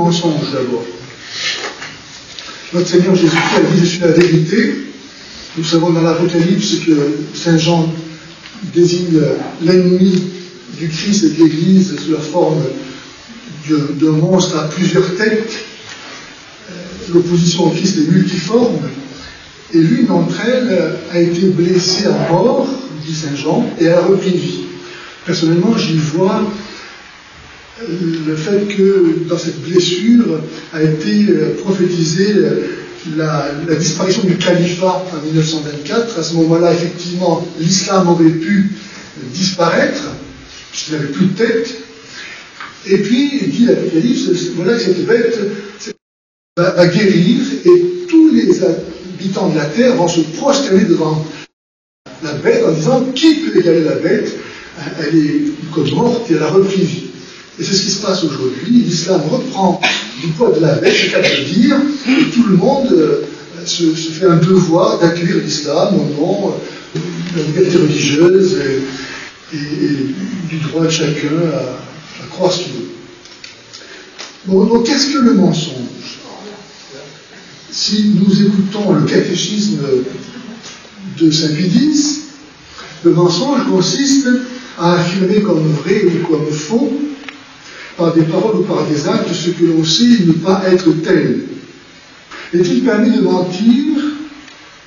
mensonge d'abord. Notre Seigneur Jésus-Christ a dit « Je suis la vérité ». Nous savons dans l'Apocalypse que Saint Jean désigne l'ennemi du Christ et de l'Église sous la forme d'un monstre à plusieurs têtes. L'opposition au Christ est multiforme. Et l'une d'entre elles a été blessée à mort, dit Saint Jean, et elle a repris vie. Personnellement, j'y vois le fait que dans cette blessure a été prophétisée la disparition du califat en 1924. À ce moment-là, effectivement, l'islam aurait pu disparaître, puisqu'il n'avait plus de tête. Et puis, dit l'Apocalypse, voilà que cette bête va guérir, et tous les habitants de la terre vont se prosterner devant la bête en disant « Qui peut égaler la bête? Elle est comme morte et elle a repris vie. » Et c'est ce qui se passe aujourd'hui. L'islam reprend du poids de la bête, c'est qu'à le dire, et tout le monde se fait un devoir d'accueillir l'islam au nom de la liberté religieuse et du droit de chacun à croire ce qu'il veut. Bon, donc qu'est-ce que le mensonge? Si nous écoutons le catéchisme de Saint Pie X, le mensonge consiste à affirmer comme vrai ou comme faux, par des paroles ou par des actes, ce que l'on sait ne pas être tel. Est-il permis de mentir?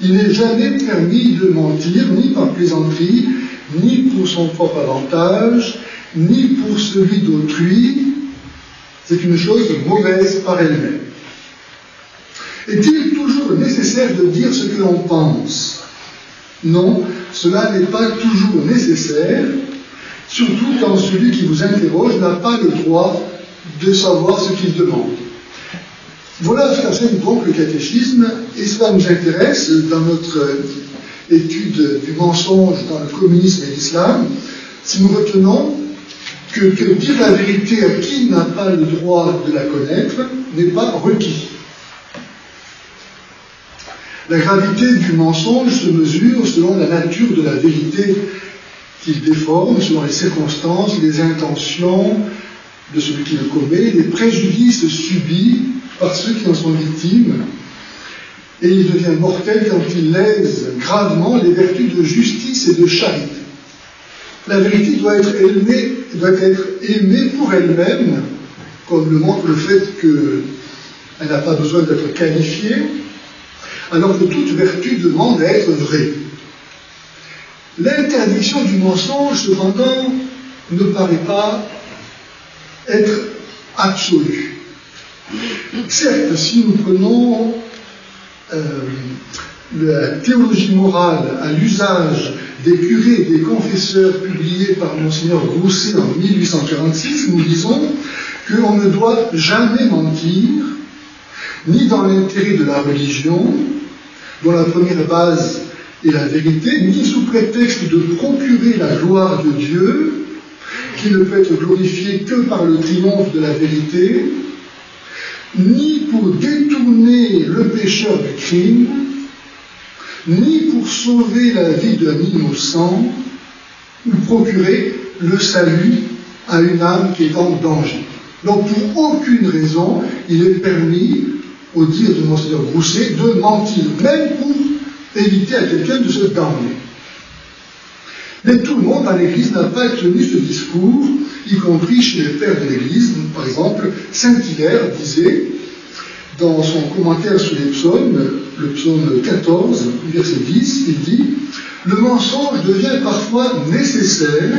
Il n'est jamais permis de mentir, ni par plaisanterie, ni pour son propre avantage, ni pour celui d'autrui. C'est une chose mauvaise par elle-même. Est-il toujours nécessaire de dire ce que l'on pense? Non, cela n'est pas toujours nécessaire, surtout quand celui qui vous interroge n'a pas le droit de savoir ce qu'il demande. Voilà ce qu'enseigne donc le catéchisme, et cela nous intéresse dans notre étude du mensonge dans le communisme et l'islam, si nous retenons que dire la vérité à qui n'a pas le droit de la connaître n'est pas requis. La gravité du mensonge se mesure selon la nature de la vérité qu'il déforme, selon les circonstances, les intentions de celui qui le commet, les préjudices subis par ceux qui en sont victimes, et il devient mortel quand il lèse gravement les vertus de justice et de charité. La vérité doit être aimée pour elle-même, comme le montre le fait qu'elle n'a pas besoin d'être qualifiée, alors que toute vertu demande à être vraie. L'interdiction du mensonge, cependant, ne paraît pas être absolue. Certes, si nous prenons la théologie morale à l'usage des curés et des confesseurs publiés par Monseigneur Grousset en 1846, nous disons qu'on ne doit jamais mentir, ni dans l'intérêt de la religion, dont la première base est la vérité, ni sous prétexte de procurer la gloire de Dieu, qui ne peut être glorifiée que par le triomphe de la vérité, ni pour détourner le pécheur du crime, ni pour sauver la vie d'un innocent, ou procurer le salut à une âme qui est en danger. Donc pour aucune raison, il est permis, au dire de Monseigneur Grousset, de mentir, même pour éviter à quelqu'un de se damner. Mais tout le monde dans l'Église n'a pas tenu ce discours, y compris chez les pères de l'Église. Par exemple, Saint Hilaire disait, dans son commentaire sur les psaumes, le psaume 14, verset 10, il dit « Le mensonge devient parfois nécessaire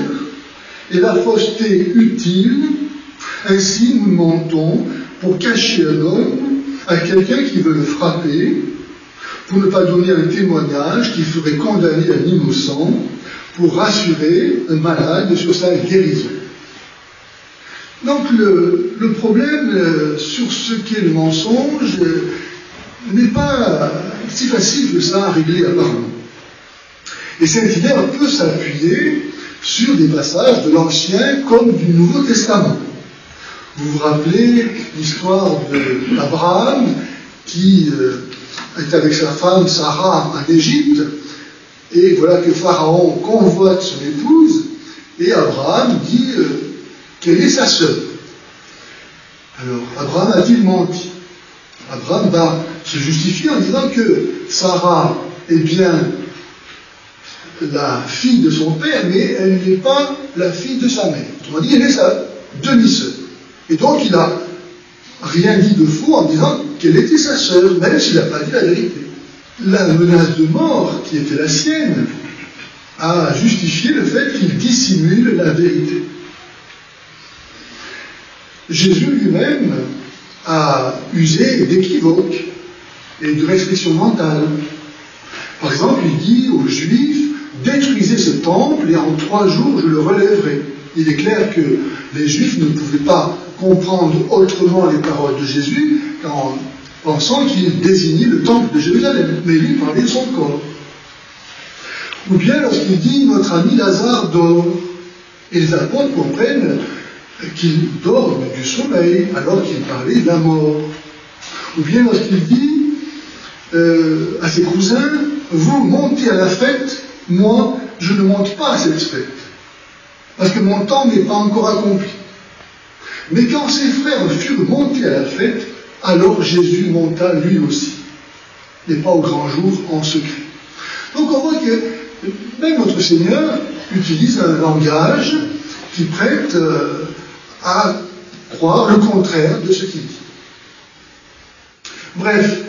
et la fausseté utile. Ainsi nous mentons pour cacher un homme à quelqu'un qui veut le frapper, pour ne pas donner un témoignage qui ferait condamner un innocent, pour rassurer un malade sur sa guérison. » Donc le problème sur ce qu'est le mensonge n'est pas si facile que ça à régler apparemment. Et Saint Hilaire peut s'appuyer sur des passages de l'Ancien comme du Nouveau Testament. Vous vous rappelez l'histoire d'Abraham qui est avec sa femme Sarah en Égypte, et voilà que Pharaon convoite son épouse, et Abraham dit quelle est sa sœur. Alors, Abraham a-t-il menti? Abraham va se justifier en disant que Sarah est bien la fille de son père, mais elle n'est pas la fille de sa mère. Autrement dit, elle est sa demi-sœur. Et donc, il n'a rien dit de faux en disant qu'elle était sa sœur, même s'il n'a pas dit la vérité. La menace de mort, qui était la sienne, a justifié le fait qu'il dissimule la vérité. Jésus lui-même a usé d'équivoques et de restrictions mentales. Par exemple, il dit aux Juifs, détruisez ce temple et en 3 jours je le relèverai. Il est clair que les Juifs ne pouvaient pas comprendre autrement les paroles de Jésus qu'en pensant qu'il désignait le temple de Jérusalem, mais lui parlait de son corps. Ou bien lorsqu'il dit notre ami Lazare dort, et les apôtres comprennent qu'il dorme du sommeil alors qu'il parlait de la mort. Ou bien lorsqu'il dit à ses cousins, vous montez à la fête, moi je ne monte pas à cette fête, parce que mon temps n'est pas encore accompli. Mais quand ses frères furent montés à la fête, alors Jésus monta lui aussi, et pas au grand jour en secret. Donc on voit que même notre Seigneur utilise un langage qui prête à croire le contraire de ce qu'il dit. Bref,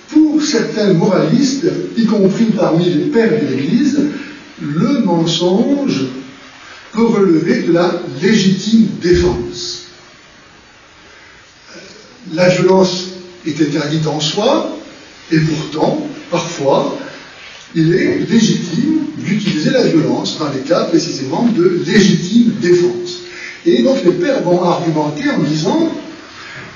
pour certains moralistes, y compris parmi les pères de l'Église, le mensonge peut relever de la légitime défense. La violence est interdite en soi, et pourtant, parfois, il est légitime d'utiliser la violence dans les cas précisément de légitime défense. Et donc les pères vont argumenter en disant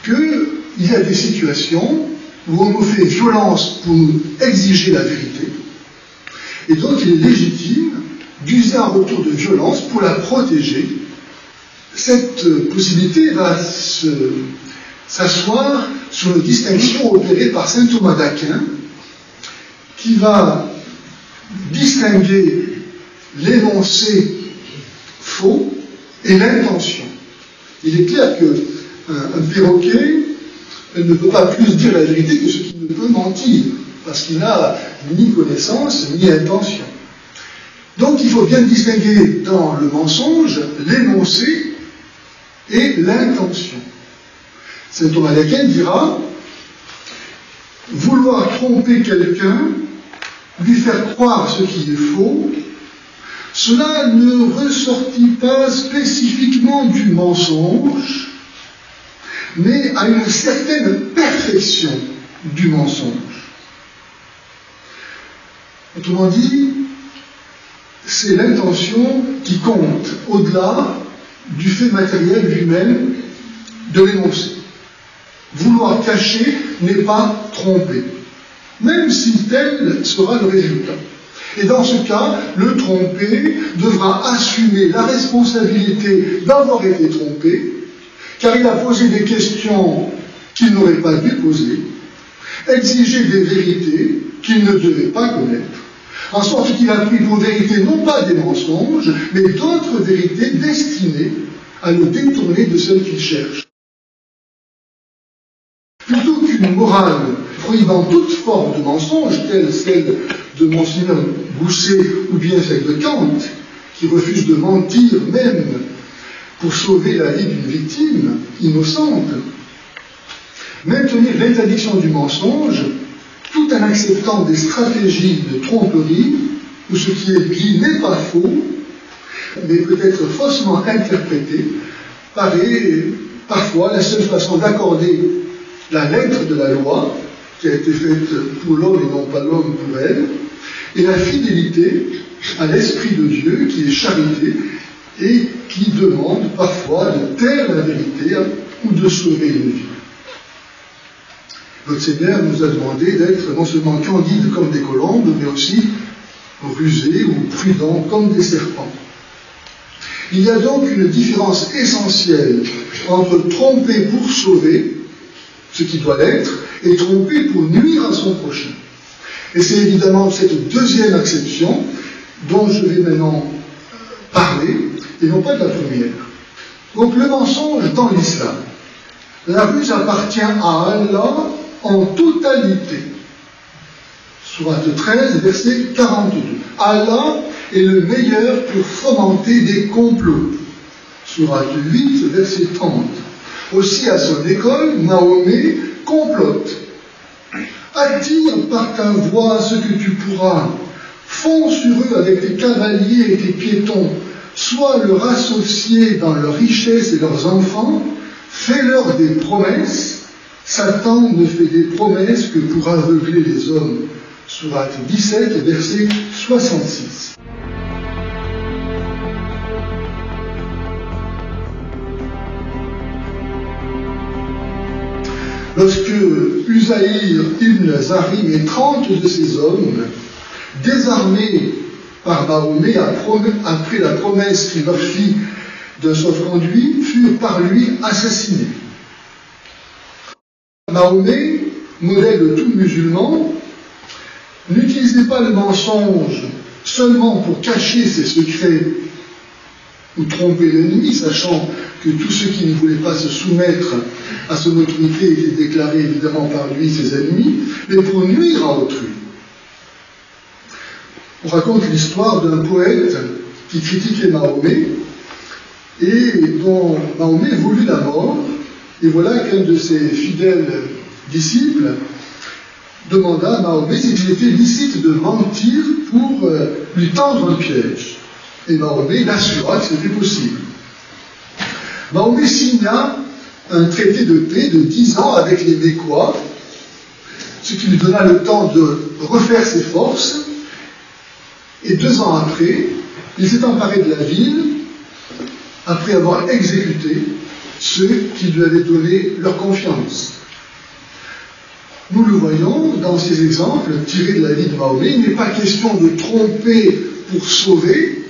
qu'il y a des situations où on nous fait violence pour nous exiger la vérité, et donc il est légitime d'user un retour de violence pour la protéger. Cette possibilité va s'asseoir sur une distinction opérée par saint Thomas d'Aquin, qui va distinguer l'énoncé faux et l'intention. Il est clair qu'un perroquet ne peut pas plus dire la vérité que ce qu'il ne peut mentir, parce qu'il n'a ni connaissance ni intention. Donc il faut bien distinguer dans le mensonge l'énoncé et l'intention. Saint Thomas d'Aquin dira « Vouloir tromper quelqu'un, lui faire croire ce qui est faux, cela ne ressortit pas spécifiquement du mensonge, mais à une certaine perfection du mensonge. » Autrement dit, c'est l'intention qui compte au-delà du fait matériel lui-même de l'énoncé. Vouloir cacher n'est pas tromper, même si tel sera le résultat. Et dans ce cas, le trompé devra assumer la responsabilité d'avoir été trompé, car il a posé des questions qu'il n'aurait pas dû poser, exiger des vérités qu'il ne devait pas connaître, en sorte qu'il a pris pour vérité non pas des mensonges, mais d'autres vérités destinées à le détourner de celles qu'il cherche. Plutôt qu'une morale prohibant toute forme de mensonge, telle celle de Monseigneur Gousset ou bien celle de Kant, qui refuse de mentir même pour sauver la vie d'une victime innocente, maintenir l'interdiction du mensonge tout en acceptant des stratégies de tromperie où ce qui est dit n'est pas faux, mais peut être faussement interprété, paraît parfois la seule façon d'accorder la lettre de la loi, qui a été faite pour l'homme et non pas l'homme pour elle, et la fidélité à l'Esprit de Dieu, qui est charité, et qui demande parfois de taire la vérité ou de sauver une vie. Notre Seigneur nous a demandé d'être non seulement candides comme des colombes, mais aussi rusés ou prudents comme des serpents. Il y a donc une différence essentielle entre tromper pour sauver, ce qui doit l'être, et tromper pour nuire à son prochain. Et c'est évidemment cette deuxième acception dont je vais maintenant parler, et non pas de la première. Donc le mensonge dans l'islam La ruse appartient à Allah en totalité. Sourate 13, verset 42. Allah est le meilleur pour fomenter des complots. Sourate 8, verset 30. Aussi à son école, Mahomet complote. Attire par ta voix ce que tu pourras. Fonds sur eux avec tes cavaliers et tes piétons. Sois leur associé dans leurs richesses et leurs enfants. Fais-leur des promesses. Satan ne fait des promesses que pour aveugler les hommes. Sourate 17, verset 66. Lorsque Uzaïr ibn Zarim et 30 de ses hommes, désarmés par Mahomet après la promesse qu'il leur fit d'un sauf-conduit, furent par lui assassinés. Mahomet, modèle de tout musulman, n'utilisait pas le mensonge seulement pour cacher ses secrets ou tromper l'ennemi, sachant que tous ceux qui ne voulaient pas se soumettre à son autorité étaient déclarés évidemment par lui ses ennemis, mais pour nuire à autrui. On raconte l'histoire d'un poète qui critiquait Mahomet et dont Mahomet voulut la mort, et voilà qu'un de ses fidèles disciples demanda à Mahomet s'il était licite de mentir pour lui tendre un piège. Et Mahomet l'assura que c'était possible. Mahomet signa un traité de paix de 10 ans avec les Mécois, ce qui lui donna le temps de refaire ses forces, et 2 ans après, il s'est emparé de la ville, après avoir exécuté ceux qui lui avaient donné leur confiance. Nous le voyons dans ces exemples tirés de la vie de Mahomet, il n'est pas question de tromper pour sauver,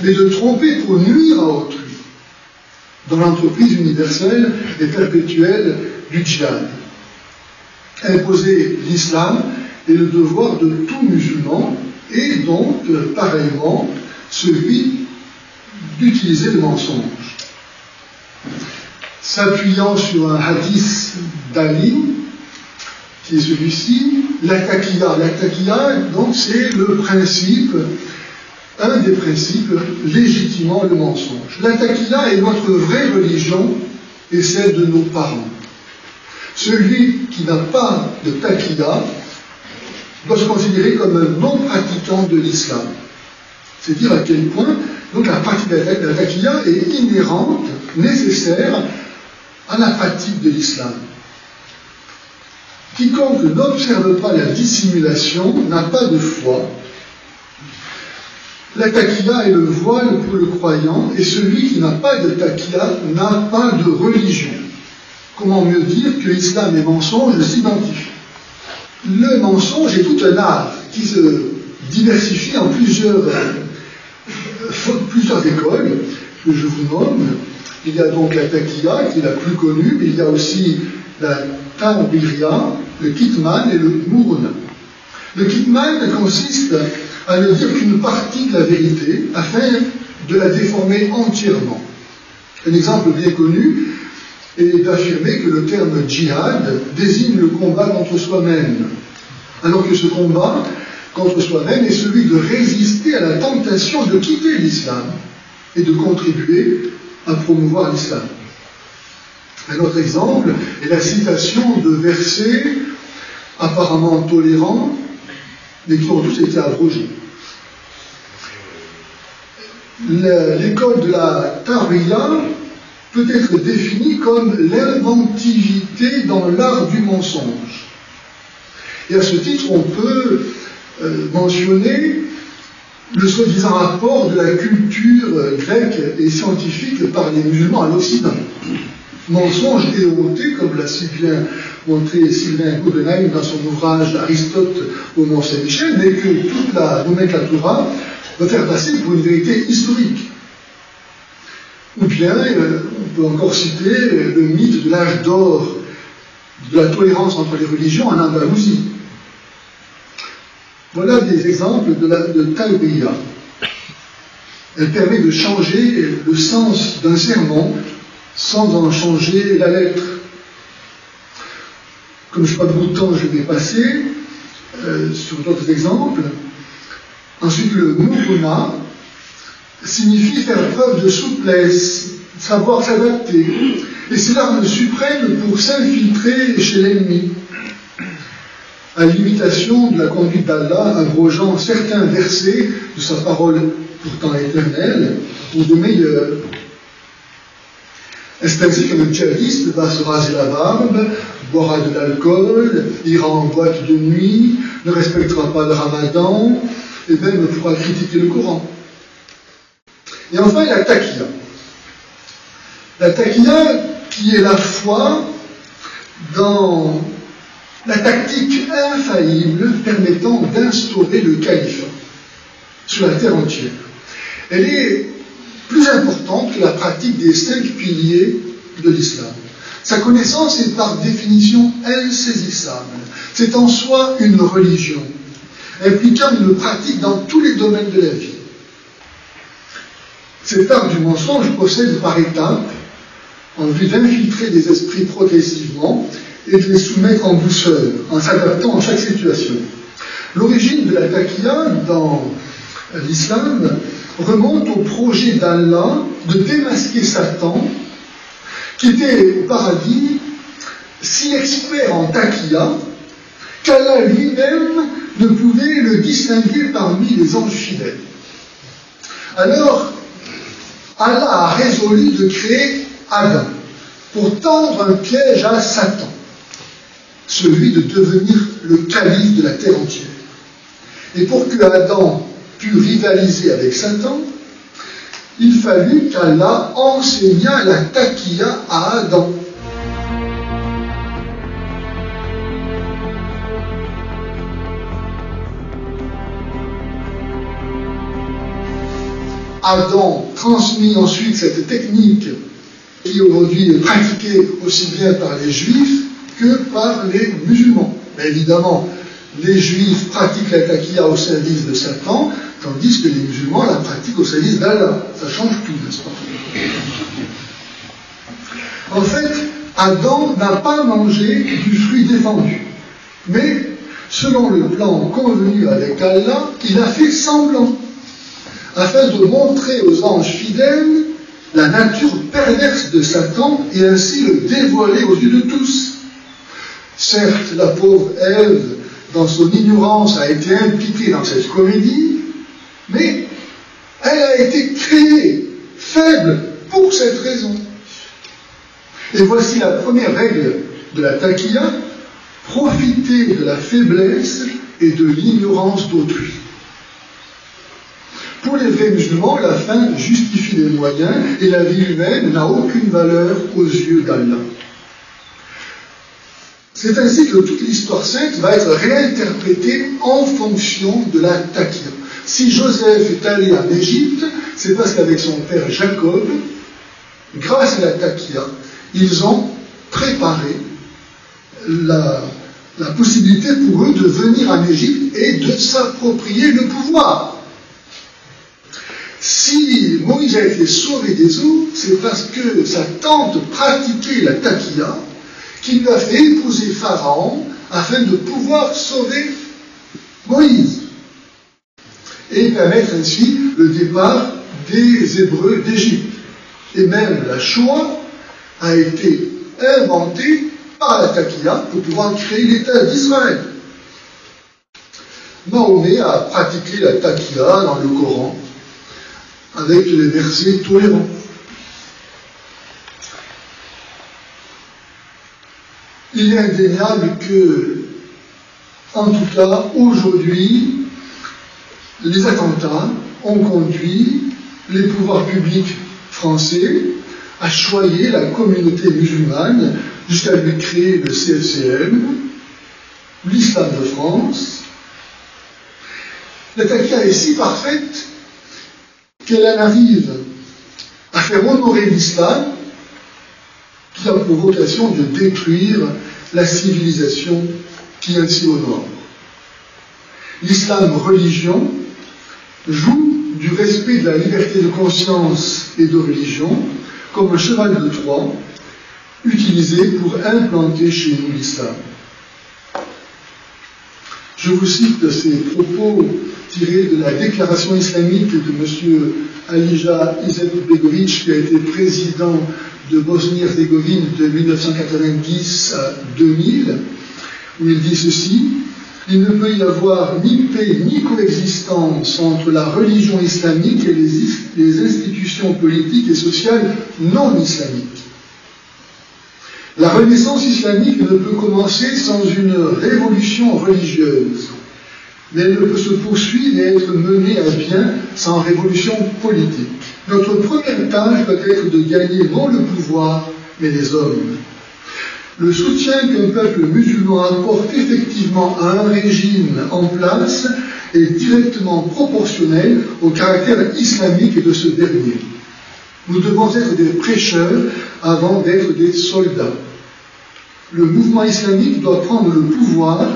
mais de tromper pour nuire à autrui, dans l'entreprise universelle et perpétuelle du djihad. Imposer l'islam est le devoir de tout musulman, et donc, pareillement, celui d'utiliser le mensonge. S'appuyant sur un hadith d'Ali, qui est celui-ci, la taqiyya. La taqiyya, donc, c'est le principe, un des principes légitimant le mensonge. La taqiyya est notre vraie religion et celle de nos parents. Celui qui n'a pas de taqiyya doit se considérer comme un non-pratiquant de l'islam. C'est dire à quel point donc, la pratique de la taqiyya est inhérente, nécessaire à la pratique de l'islam. Quiconque n'observe pas la dissimulation n'a pas de foi. La taqiyya est le voile pour le croyant, et celui qui n'a pas de taqiyya n'a pas de religion. Comment mieux dire que l'islam et mensonge s'identifient? Le mensonge est tout un art qui se diversifie en plusieurs écoles que je vous nomme. Il y a donc la taqiyya qui est la plus connue, mais il y a aussi la ta'biriyya, le kitman et le muruna. Le kitman consiste à ne dire qu'une partie de la vérité afin de la déformer entièrement. Un exemple bien connu est d'affirmer que le terme djihad désigne le combat contre soi-même, alors que ce combat contre soi-même est celui de résister à la tentation de quitter l'islam et de contribuer à promouvoir l'islam. Un autre exemple est la citation de versets apparemment tolérants, mais qui ont tous été abrogés. L'école de la Ta'biriyya peut être définie comme l'inventivité dans l'art du mensonge. Et à ce titre, on peut mentionner le soi-disant apport de la culture grecque et scientifique par les musulmans à l'Occident. Mensonge éhonté, comme l'a si bien montré Sylvain Guggenheim dans son ouvrage Aristote au Mont-Saint-Michel, mais que toute la nomenclatura doit faire passer pour une vérité historique. Ou bien, on peut encore citer le mythe de l'âge d'or de la tolérance entre les religions en Andalousie. Voilà des exemples de Ta'biriyya. Elle permet de changer le sens d'un sermon sans en changer la lettre. Comme je n'ai pas beaucoup de temps, je vais passer sur d'autres exemples. Ensuite, le muruna signifie faire preuve de souplesse, savoir s'adapter. Et c'est l'arme suprême pour s'infiltrer chez l'ennemi. À l'imitation de la conduite d'Allah, abrogeant certains versets de sa parole pourtant éternelle, pour de meilleurs. C'est ainsi qu'un djihadiste va se raser la barbe, boira de l'alcool, ira en boîte de nuit, ne respectera pas le ramadan, et même pourra critiquer le Coran. Et enfin, la taqiyya. La taqiyya qui est la foi dans la tactique infaillible permettant d'instaurer le califat sur la terre entière. Elle est plus importante que la pratique des 5 piliers de l'islam. Sa connaissance est par définition insaisissable. C'est en soi une religion, impliquant une pratique dans tous les domaines de la vie. Cet art du mensonge procède par étapes, en vue d'infiltrer des esprits progressivement et de les soumettre en douceur, en s'adaptant à chaque situation. L'origine de la taqiyya dans l'islam remonte au projet d'Allah de démasquer Satan, qui était au paradis si expert en taqiyya qu'Allah lui-même ne pouvait le distinguer parmi les anges fidèles. Alors, Allah a résolu de créer Adam pour tendre un piège à Satan, celui de devenir le calife de la terre entière. Et pour que Adam pût rivaliser avec Satan, il fallut qu'Allah enseignât la taqiyya à Adam. Adam transmit ensuite cette technique qui aujourd'hui est pratiquée aussi bien par les juifs que par les musulmans. Mais évidemment, les juifs pratiquent la taqiyya au service de Satan, tandis que les musulmans la pratiquent au service d'Allah. Ça change tout, n'est-ce pas? En fait, Adam n'a pas mangé du fruit défendu. Mais, selon le plan convenu avec Allah, il a fait semblant, afin de montrer aux anges fidèles la nature perverse de Satan et ainsi le dévoiler aux yeux de tous. Certes, la pauvre Ève, dans son ignorance, a été impliquée dans cette comédie, mais elle a été créée faible pour cette raison. Et voici la première règle de la taqiyya: profiter de la faiblesse et de l'ignorance d'autrui. Pour les vrais musulmans, la fin justifie les moyens et la vie humaine n'a aucune valeur aux yeux d'Allah. C'est ainsi que toute l'histoire sainte va être réinterprétée en fonction de la taqiyya. Si Joseph est allé en Égypte, c'est parce qu'avec son père Jacob, grâce à la taqiyya, ils ont préparé la possibilité pour eux de venir en Égypte et de s'approprier le pouvoir. Si Moïse a été sauvé des eaux, c'est parce que sa tante pratiquait la taqiyya, qui lui a fait épouser Pharaon afin de pouvoir sauver Moïse et permettre ainsi le départ des Hébreux d'Égypte. Et même la Shoah a été inventée par la taqiyya pour pouvoir créer l'État d'Israël. Mahomet a pratiqué la taqiyya dans le Coran avec les versets tolérants. Il est indéniable que, en tout cas, aujourd'hui, les attentats ont conduit les pouvoirs publics français à choyer la communauté musulmane jusqu'à lui créer le CFCM, l'Islam de France. La taqiyya est si parfaite qu'elle en arrive à faire honorer l'islam qui a pour vocation de détruire la civilisation qui ainsi honore. L'islam religion joue du respect de la liberté de conscience et de religion comme un cheval de Troie utilisé pour implanter chez nous l'islam. Je vous cite ces propos tirés de la déclaration islamique de M. Alija Izetbegovic, qui a été président de Bosnie-Herzégovine de 1990 à 2000, où il dit ceci: « Il ne peut y avoir ni paix ni coexistence entre la religion islamique et les institutions politiques et sociales non islamiques. La renaissance islamique ne peut commencer sans une révolution religieuse, mais elle ne peut se poursuivre et être menée à bien sans révolution politique. Notre première tâche doit être de gagner non le pouvoir, mais les hommes. Le soutien qu'un peuple musulman apporte effectivement à un régime en place est directement proportionnel au caractère islamique de ce dernier. Nous devons être des prêcheurs avant d'être des soldats. Le mouvement islamique doit prendre le pouvoir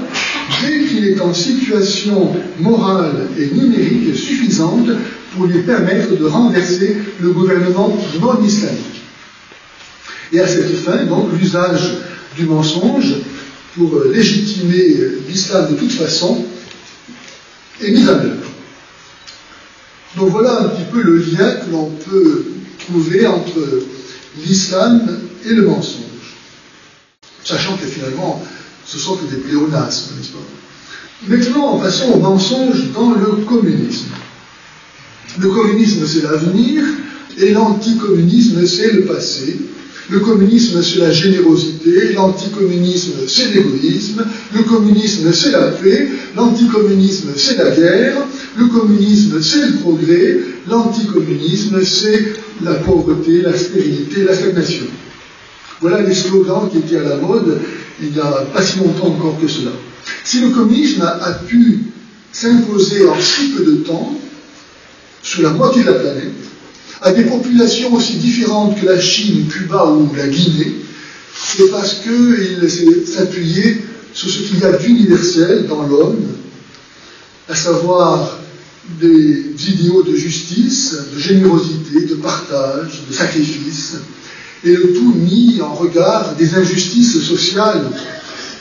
dès qu'il est en situation morale et numérique suffisante pour lui permettre de renverser le gouvernement non islamique. » Et à cette fin, donc, l'usage du mensonge pour légitimer l'islam de toute façon est mis en œuvre. Donc voilà un petit peu le lien que l'on peut trouver entre l'islam et le mensonge. Sachant que finalement, ce sont que des pléonasmes, n'est-ce pas? Maintenant, passons au mensonge dans le communisme. Le communisme, c'est l'avenir, et l'anticommunisme, c'est le passé. Le communisme, c'est la générosité, l'anticommunisme, c'est l'égoïsme, le communisme, c'est la paix, l'anticommunisme, c'est la guerre, le communisme, c'est le progrès, l'anticommunisme, c'est la pauvreté, la stérilité, la stagnation. Voilà les slogans qui étaient à la mode il n'y a pas si longtemps encore que cela. Si le communisme a pu s'imposer en si peu de temps, sur la moitié de la planète, à des populations aussi différentes que la Chine, Cuba ou la Guinée, c'est parce qu'il s'est appuyé sur ce qu'il y a d'universel dans l'homme, à savoir des idéaux de justice, de générosité, de partage, de sacrifice, et le tout mis en regard des injustices sociales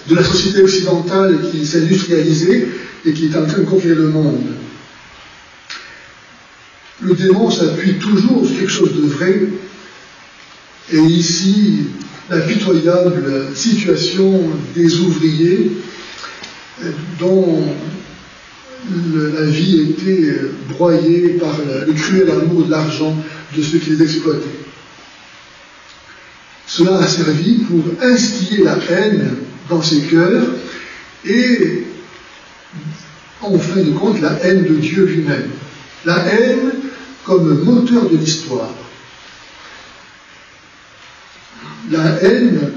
de la société occidentale qui s'est industrialisée et qui est en train de conquérir le monde. Le démon s'appuie toujours sur quelque chose de vrai, et ici, la pitoyable situation des ouvriers dont la vie était broyée par le cruel amour de l'argent de ceux qui les exploitaient. Cela a servi pour instiller la haine dans ses cœurs et, en fin de compte, la haine de Dieu lui-même. La haine comme moteur de l'histoire. La haine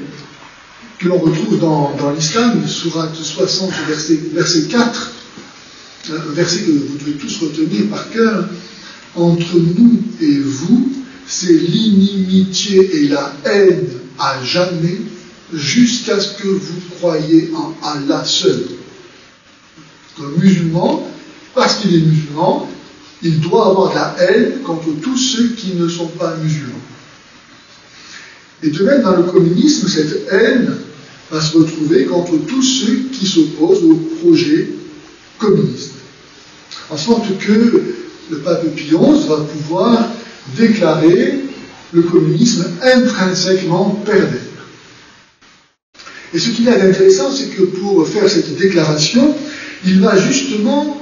que l'on retrouve dans l'islam, sourate 60, verset 4, un verset que vous devez tous retenir par cœur: « Entre nous et vous, c'est l'inimitié et la haine à jamais, jusqu'à ce que vous croyiez en Allah seul. » Comme musulman, parce qu'il est musulman, il doit avoir de la haine contre tous ceux qui ne sont pas musulmans. Et de même, dans le communisme, cette haine va se retrouver contre tous ceux qui s'opposent au projet communiste. En sorte que le pape Pie XI va pouvoir déclarer le communisme intrinsèquement pervers. Et ce qu'il y a d'intéressant, c'est que pour faire cette déclaration, il va justement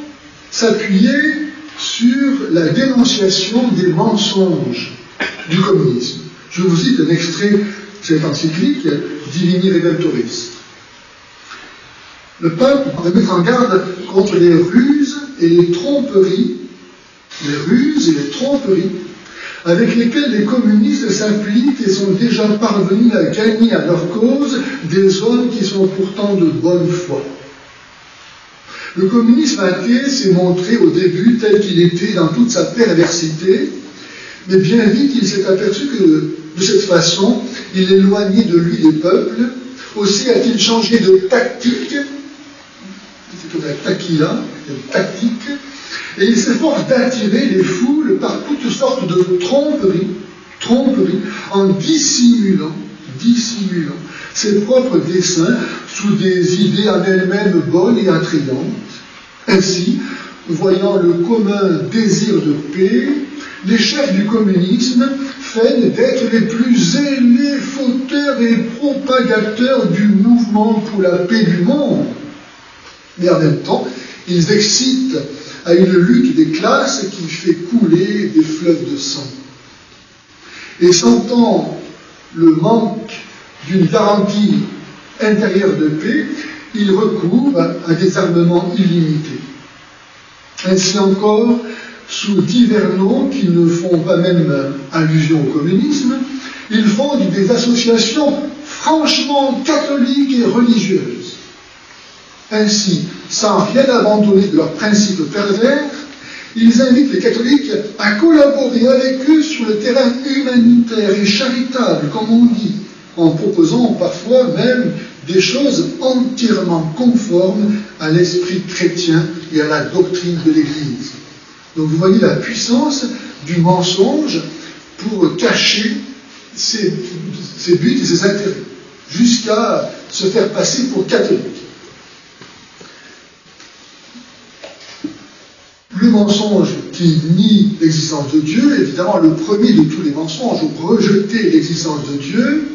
s'appuyer sur la dénonciation des mensonges du communisme. Je vous cite un extrait de cette encyclique, Divini Redemptoris. Le pape va mettre en garde contre les ruses et les tromperies, avec lesquels les communistes s'impliquent et sont déjà parvenus à gagner à leur cause des hommes qui sont pourtant de bonne foi. Le communisme athée s'est montré au début tel qu'il était dans toute sa perversité, mais bien vite il s'est aperçu que de cette façon, il éloignait de lui les peuples. Aussi a-t-il changé de tactique, c'est comme la taquilla, une tactique, et il s'efforce d'attirer les foules par toutes sortes de tromperies, en dissimulant ses propres desseins sous des idées en elles-mêmes bonnes et attrayantes. Ainsi, voyant le commun désir de paix, les chefs du communisme feignent d'être les plus zélés fauteurs et propagateurs du mouvement pour la paix du monde. Mais en même temps, ils excitent à une lutte des classes qui fait couler des fleuves de sang. Et sentant le manque d'une garantie intérieure de paix, ils recourent à des armements illimités. Ainsi encore, sous divers noms qui ne font pas même allusion au communisme, ils fondent des associations franchement catholiques et religieuses. Ainsi, sans rien abandonner de leurs principes pervers, ils invitent les catholiques à collaborer avec eux sur le terrain humanitaire et charitable, comme on dit, en proposant parfois même des choses entièrement conformes à l'esprit chrétien et à la doctrine de l'Église. Donc vous voyez la puissance du mensonge pour cacher ses buts et ses intérêts, jusqu'à se faire passer pour catholique. Le mensonge qui nie l'existence de Dieu, évidemment le premier de tous les mensonges, rejeter l'existence de Dieu,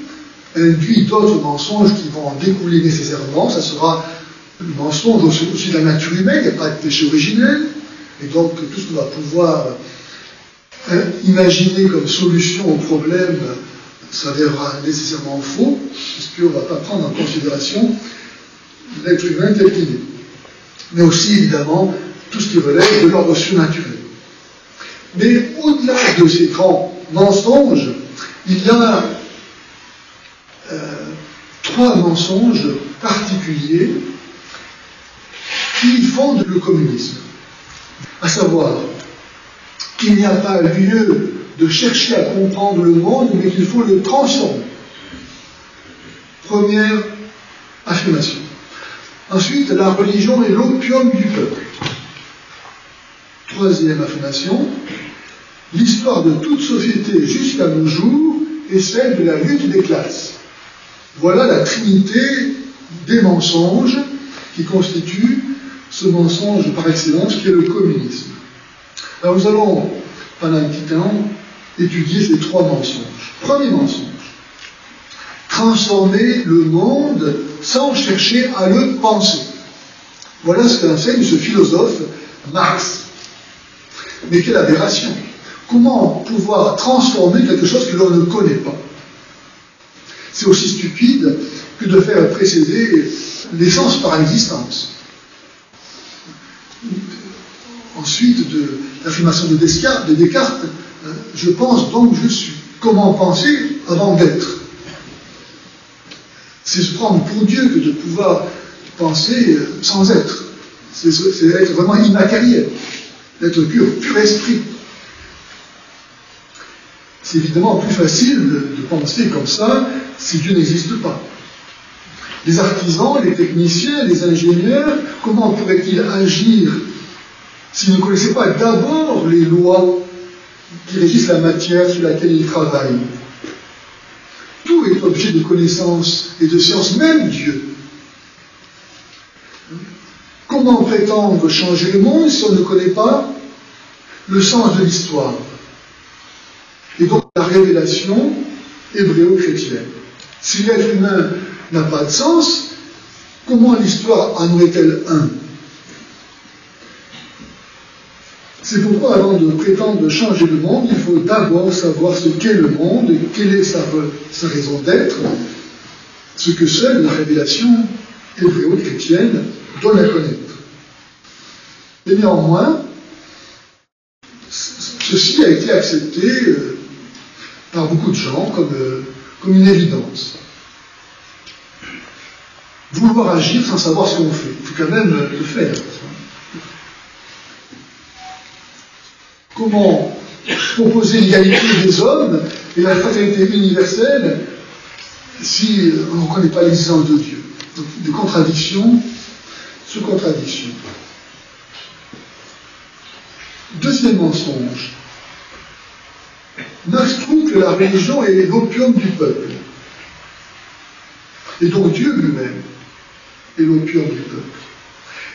induit d'autres mensonges qui vont en découler nécessairement. Ça sera le mensonge aussi de la nature humaine, il n'y a pas de péché originel, et donc tout ce qu'on va pouvoir imaginer comme solution au problème s'avérera nécessairement faux, puisqu'on ne va pas prendre en considération l'être humain tel qu'il est. Mais aussi, évidemment, tout ce qui relève de l'ordre surnaturel. Mais au-delà de ces grands mensonges, il y a trois mensonges particuliers qui fondent le communisme. À savoir qu'il n'y a pas lieu de chercher à comprendre le monde, mais qu'il faut le transformer. Première affirmation. Ensuite, la religion est l'opium du peuple. Troisième affirmation, l'histoire de toute société jusqu'à nos jours est celle de la lutte des classes. Voilà la trinité des mensonges qui constitue ce mensonge par excellence qui est le communisme. Alors nous allons, pendant un petit temps, étudier ces trois mensonges. Premier mensonge, transformer le monde sans chercher à le penser. Voilà ce qu'enseigne ce philosophe Marx. Mais quelle aberration! Comment pouvoir transformer quelque chose que l'on ne connaît pas? C'est aussi stupide que de faire précéder l'essence par l'existence. Ensuite, de l'affirmation de Descartes, je pense donc je suis. Comment penser avant d'être? C'est se prendre pour Dieu que de pouvoir penser sans être. C'est être vraiment immatériel, d'être pur esprit. C'est évidemment plus facile de penser comme ça si Dieu n'existe pas. Les artisans, les techniciens, les ingénieurs, comment pourraient-ils agir s'ils ne connaissaient pas d'abord les lois qui régissent la matière sur laquelle ils travaillent? Tout est objet de connaissance et de science, même Dieu. Comment prétendre changer le monde si on ne connaît pas le sens de l'histoire? Et donc la révélation hébraéo-chrétienne. Si l'être humain n'a pas de sens, comment l'histoire en aurait-elle un? C'est pourquoi, avant de prétendre changer le monde, il faut d'abord savoir ce qu'est le monde et quelle est sa raison d'être, ce que seule la révélation hébraéo-chrétienne donne à connaître. Et néanmoins, ceci a été accepté par beaucoup de gens comme une évidence. Vouloir agir sans savoir ce qu'on fait, il faut quand même le faire. Comment proposer l'égalité des hommes et la fraternité universelle si on ne connaît pas l'existence de Dieu? Donc, des contradictions sur contradictions. Deuxième mensonge. Marx trouve que la religion est l'opium du peuple. et donc Dieu lui-même est l'opium du peuple.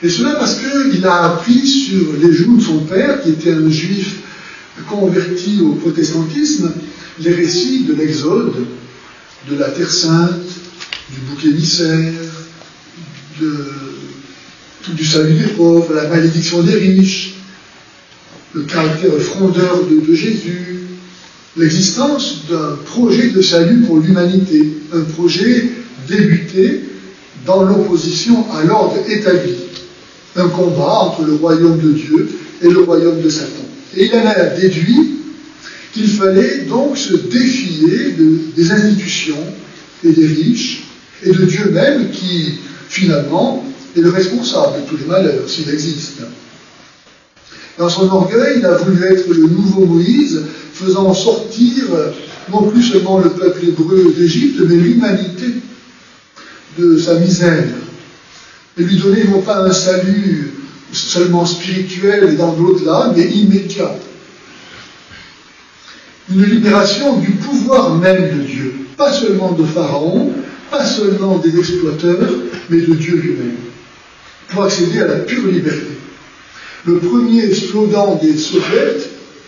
Et cela parce qu'il a appris sur les genoux de son père, qui était un juif converti au protestantisme, les récits de l'Exode, de la Terre Sainte, du bouc émissaire, du salut des pauvres, la malédiction des riches, le caractère frondeur de Jésus, l'existence d'un projet de salut pour l'humanité, un projet débuté dans l'opposition à l'ordre établi, un combat entre le royaume de Dieu et le royaume de Satan. Et il en a déduit qu'il fallait donc se défier des institutions et des riches, et de Dieu même qui, finalement, est le responsable de tous les malheurs, s'il existe. Dans son orgueil, il a voulu être le nouveau Moïse, faisant sortir non plus seulement le peuple hébreu d'Égypte, mais l'humanité de sa misère, et lui donner non pas un salut seulement spirituel et dans l'au-delà, mais immédiat. Une libération du pouvoir même de Dieu, pas seulement de Pharaon, pas seulement des exploiteurs, mais de Dieu lui-même, pour accéder à la pure liberté. Le premier slogan des soviets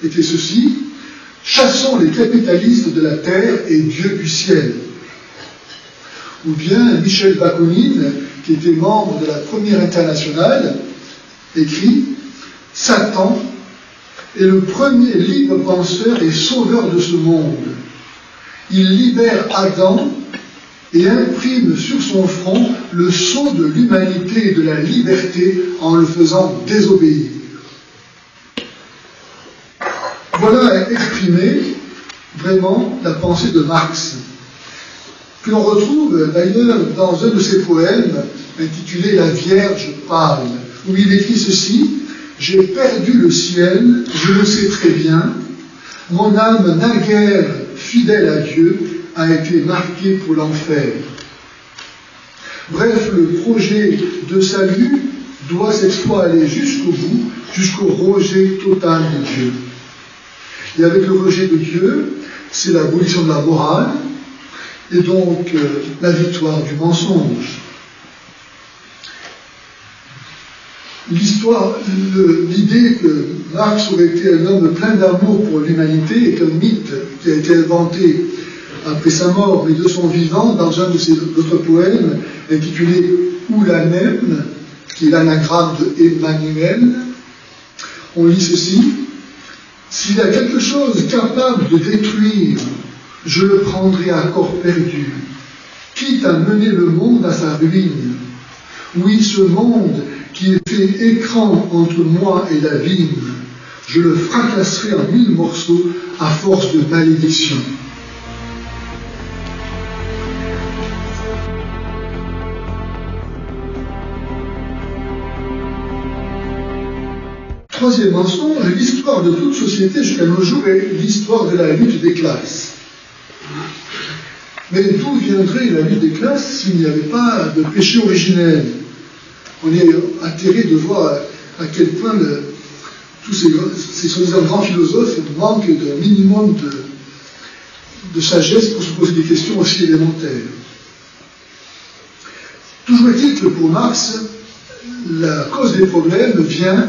était ceci: chassons les capitalistes de la terre et Dieu du ciel. Ou bien Michel Bakounine, qui était membre de la première internationale, écrit: Satan est le premier libre penseur et sauveur de ce monde. Il libère Adam et imprime sur son front le sceau de l'humanité et de la liberté en le faisant désobéir. Voilà exprimé vraiment la pensée de Marx, que l'on retrouve d'ailleurs dans un de ses poèmes intitulé « La Vierge pâle », où il écrit ceci: « J'ai perdu le ciel, je le sais très bien, mon âme naguère fidèle à Dieu a été marquée pour l'enfer. » Bref, le projet de salut doit cette fois aller jusqu'au bout, jusqu'au rejet total de Dieu. Et avec le rejet de Dieu, c'est l'abolition de la morale, et donc la victoire du mensonge. L'idée que Marx aurait été un homme plein d'amour pour l'humanité est un mythe qui a été inventé après sa mort, mais de son vivant, dans un de ses autres poèmes intitulé Oulanem, qui est l'anagramme de Emmanuel. On lit ceci: s'il y a quelque chose capable de détruire, je le prendrai à corps perdu, quitte à mener le monde à sa ruine. Oui, ce monde qui est fait écran entre moi et l'abîme, je le fracasserai en 1000 morceaux à force de malédiction. Troisième mensonge, l'histoire de toute société jusqu'à nos jours est l'histoire de la lutte des classes. Mais d'où viendrait la lutte des classes s'il n'y avait pas de péché originel? On est atterré de voir à quel point tous ces soi-disant grands philosophes manquent d'un minimum de sagesse pour se poser des questions aussi élémentaires. Toujours est-il que pour Marx, la cause des problèmes vient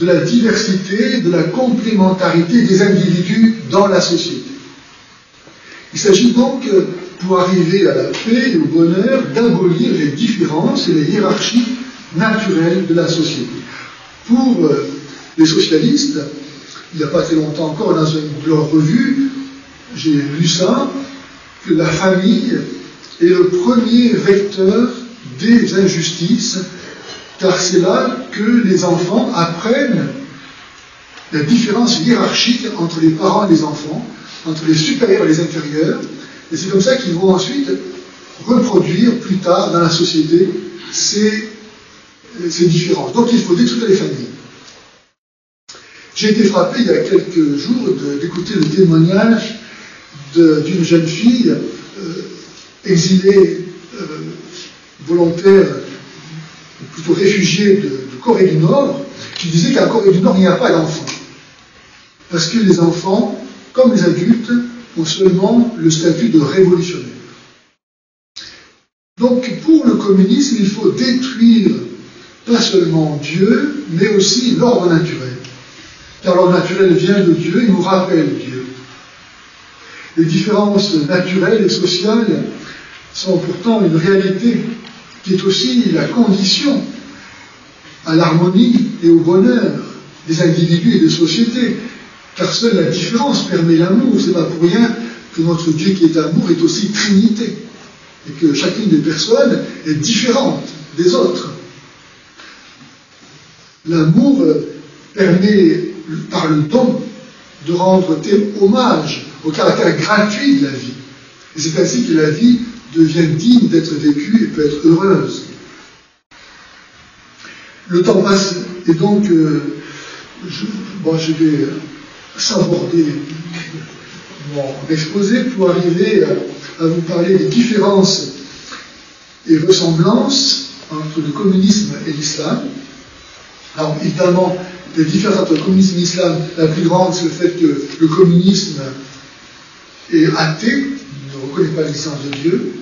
de la diversité, de la complémentarité des individus dans la société. Il s'agit donc, pour arriver à la paix et au bonheur, d'abolir les différences et les hiérarchies naturelles de la société. Pour les socialistes, il n'y a pas très longtemps encore, dans une de leurs revues, j'ai lu ça, que la famille est le premier vecteur des injustices, car c'est là que les enfants apprennent la différence hiérarchique entre les parents et les enfants, entre les supérieurs et les inférieurs, et c'est comme ça qu'ils vont ensuite reproduire plus tard dans la société ces différences. Donc il faut détruire les familles. J'ai été frappé il y a quelques jours d'écouter le témoignage d'une jeune fille exilée, volontaire, plutôt réfugiée de Corée du Nord, qui disait qu'en Corée du Nord, il n'y a pas d'enfants. Parce que les enfants, comme les adultes, ont seulement le statut de révolutionnaire. Donc pour le communisme, il faut détruire pas seulement Dieu, mais aussi l'ordre naturel. Car l'ordre naturel vient de Dieu, il nous rappelle Dieu. Les différences naturelles et sociales sont pourtant une réalité qui est aussi la condition à l'harmonie et au bonheur des individus et des sociétés. Car seule la différence permet l'amour. Ce n'est pas pour rien que notre Dieu qui est amour est aussi Trinité. Et que chacune des personnes est différente des autres. L'amour permet, par le don, de rendre hommage au caractère gratuit de la vie. Et c'est ainsi que la vie devient digne d'être vécue et peut être heureuse. Le temps passe et donc je vais s'aborder mon exposé pour arriver à vous parler des différences et ressemblances entre le communisme et l'islam. Alors évidemment, les différences entre le communisme et l'islam, la plus grande, c'est le fait que le communisme est athée, il ne reconnaît pas l'existence de Dieu,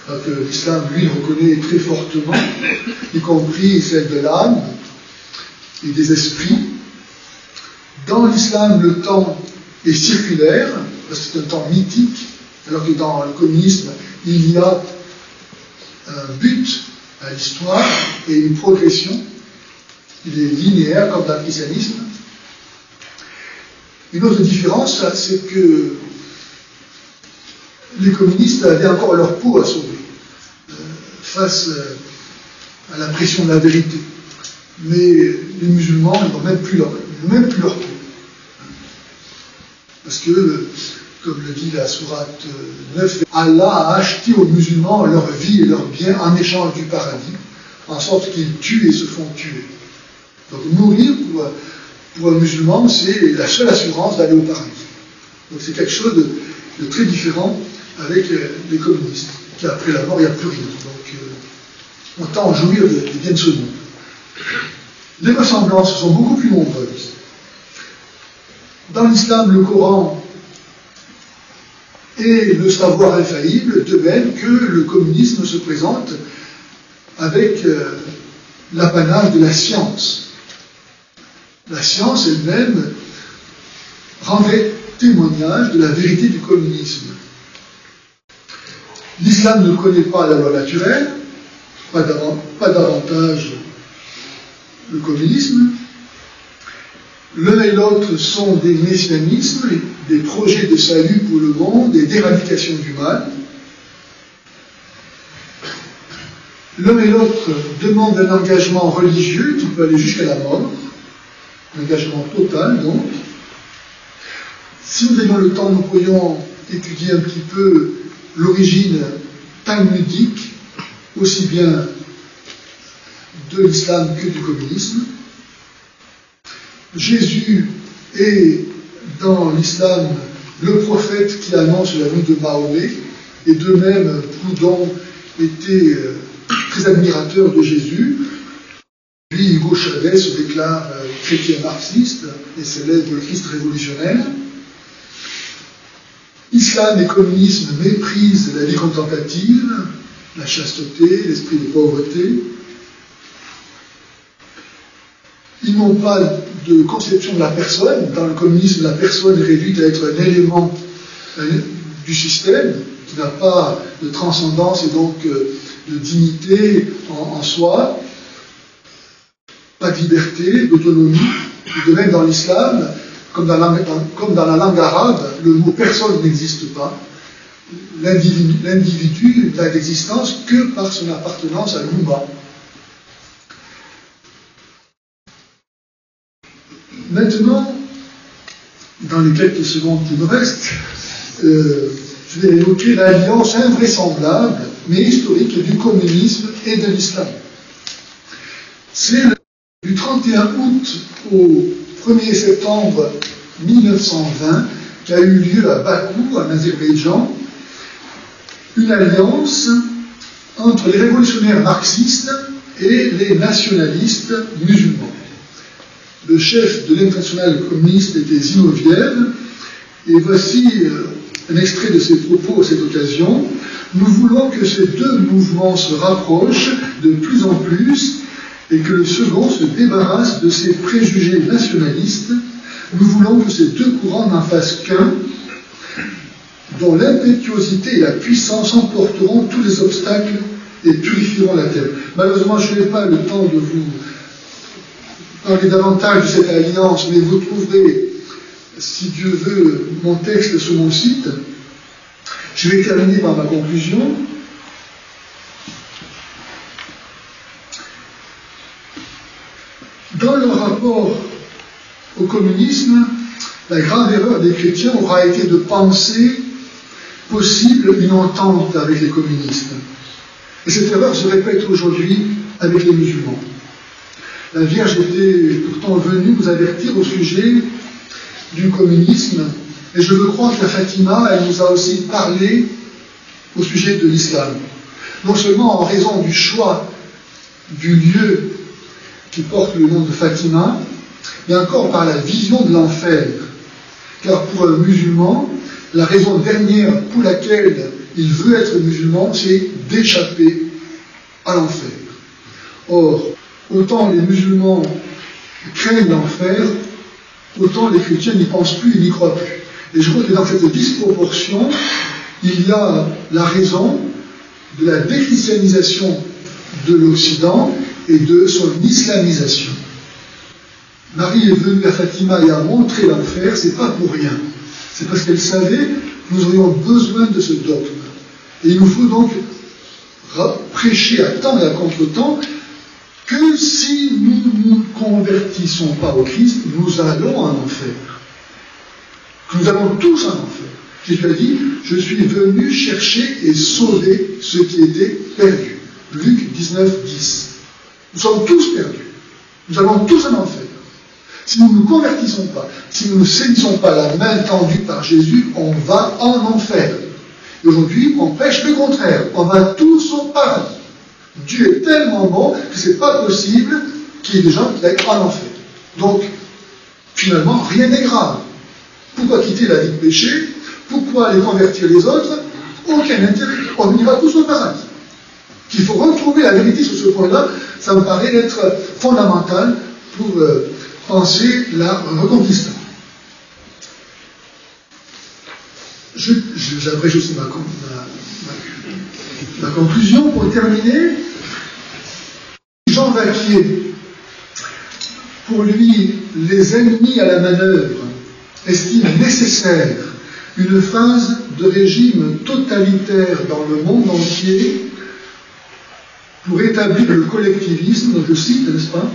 alors que l'islam, lui, le reconnaît très fortement, y compris celle de l'âme et des esprits. Dans l'islam, le temps est circulaire, parce que c'est un temps mythique, alors que dans le communisme, il y a un but à l'histoire et une progression. Il est linéaire comme dans le christianisme. Une autre différence, c'est que les communistes avaient encore leur peau à sauver face à la pression de la vérité. Mais les musulmans, ils n'ont même plus leur peau. Parce que, comme le dit la sourate 9, Allah a acheté aux musulmans leur vie et leurs biens en échange du paradis, en sorte qu'ils tuent et se font tuer. Donc mourir pour un musulman, c'est la seule assurance d'aller au paradis. Donc c'est quelque chose de très différent avec les communistes, qu'après la mort, il n'y a plus rien. Donc autant jouir des biens de ce monde. Les ressemblances sont beaucoup plus nombreuses. Dans l'islam, le Coran est le savoir infaillible, de même que le communisme se présente avec l'apanage de la science. La science elle-même rendrait témoignage de la vérité du communisme. L'islam ne connaît pas la loi naturelle, pas davantage le communisme. L'un et l'autre sont des messianismes, des projets de salut pour le monde et d'éradication du mal. L'un et l'autre demandent un engagement religieux qui peut aller jusqu'à la mort, un engagement total donc. Si nous avions le temps, nous pourrions étudier un petit peu l'origine talmudique, aussi bien de l'islam que du communisme. Jésus est dans l'islam le prophète qui annonce la venue de Mahomet, et de même Proudhon était très admirateur de Jésus. Puis Hugo Chavez se déclare chrétien marxiste et célèbre le Christ révolutionnaire. Islam et communisme méprisent la vie contemplative, la chasteté, l'esprit de pauvreté. Ils n'ont pas de conception de la personne. Dans le communisme, la personne est réduite à être un élément du système, qui n'a pas de transcendance et donc de dignité en soi, pas de liberté, d'autonomie. De même dans l'islam, comme dans la langue arabe, le mot personne n'existe pas. L'individu n'a d'existence que par son appartenance à l'Oumma. Maintenant, dans les quelques secondes qui me restent, je vais évoquer l'alliance invraisemblable, mais historique, du communisme et de l'islam. C'est du 31 août au 1er septembre 1920 qu'a eu lieu à Bakou, en Azerbaïdjan, une alliance entre les révolutionnaires marxistes et les nationalistes musulmans. Le chef de l'internationale communiste était Zinoviev, et voici un extrait de ses propos à cette occasion. Nous voulons que ces deux mouvements se rapprochent de plus en plus et que le second se débarrasse de ses préjugés nationalistes. Nous voulons que ces deux courants n'en fassent qu'un, dont l'impétuosité et la puissance emporteront tous les obstacles et purifieront la terre. Malheureusement, je n'ai pas le temps de vous parler davantage de cette alliance, mais vous trouverez, si Dieu veut, mon texte sur mon site. Je vais terminer par ma conclusion. Dans le rapport au communisme, la grave erreur des chrétiens aura été de penser possible une entente avec les communistes. Et cette erreur se répète aujourd'hui avec les musulmans. La Vierge était pourtant venue nous avertir au sujet du communisme, et je veux croire qu'à Fatima, elle nous a aussi parlé au sujet de l'islam. Non seulement en raison du choix du lieu qui porte le nom de Fatima, mais encore par la vision de l'enfer. Car pour un musulman, la raison dernière pour laquelle il veut être musulman, c'est d'échapper à l'enfer. Or, autant les musulmans craignent l'enfer, autant les chrétiens n'y pensent plus et n'y croient plus. Et je crois que dans cette disproportion, il y a la raison de la déchristianisation de l'Occident et de son islamisation. Marie est venue à Fatima et a montré l'enfer, c'est pas pour rien. C'est parce qu'elle savait que nous aurions besoin de ce dogme. Et il nous faut donc prêcher à temps et à contre-temps que si nous ne nous convertissons pas au Christ, nous allons en enfer. Que nous allons tous en enfer. Jésus a dit, je suis venu chercher et sauver ceux qui étaient perdus. Luc 19, 10. Nous sommes tous perdus. Nous allons tous en enfer. Si nous ne nous convertissons pas, si nous ne saisissons pas la main tendue par Jésus, on va en enfer. Et aujourd'hui, on prêche le contraire. On va tous au paradis. Dieu est tellement bon que ce n'est pas possible qu'il y ait des gens qui aillent en enfer. Donc, finalement, rien n'est grave. Pourquoi quitter la vie de péché? Pourquoi aller convertir les autres? Aucun intérêt. On ira tous au paradis. Qu'il faut retrouver la vérité sur ce point-là, ça me paraît être fondamental pour penser la reconquista. J'abrège aussi ma conclusion pour terminer. Jean Vacquier, pour lui, les ennemis à la manœuvre estiment nécessaire une phase de régime totalitaire dans le monde entier pour établir le collectivisme, donc je cite, n'est-ce pas,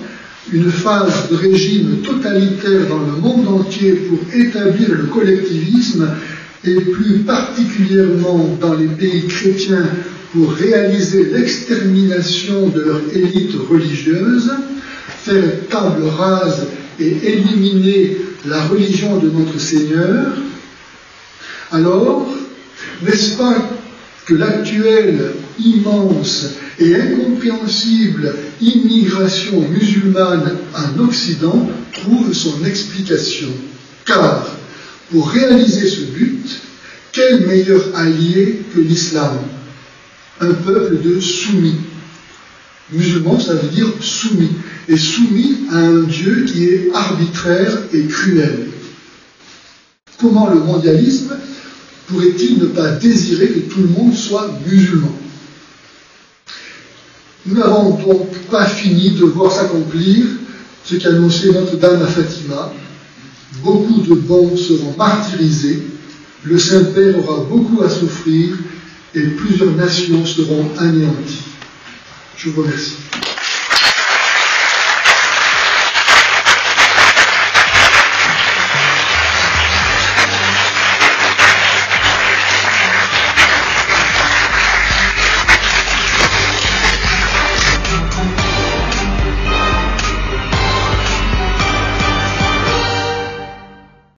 une phase de régime totalitaire dans le monde entier pour établir le collectivisme et plus particulièrement dans les pays chrétiens pour réaliser l'extermination de leur élite religieuse, faire table rase et éliminer la religion de notre Seigneur, alors, n'est-ce pas que l'actuelle immense et incompréhensible immigration musulmane en Occident trouve son explication? Car, pour réaliser ce but, quel meilleur allié que l'islam? Un peuple de soumis. Musulman, ça veut dire soumis. Et soumis à un Dieu qui est arbitraire et cruel. Comment le mondialisme pourrait-il ne pas désirer que tout le monde soit musulman? Nous n'avons donc pas fini de voir s'accomplir ce qu'annonçait Notre-Dame à Fatima. Beaucoup de bons seront martyrisés, le Saint-Père aura beaucoup à souffrir et plusieurs nations seront anéanties. Je vous remercie.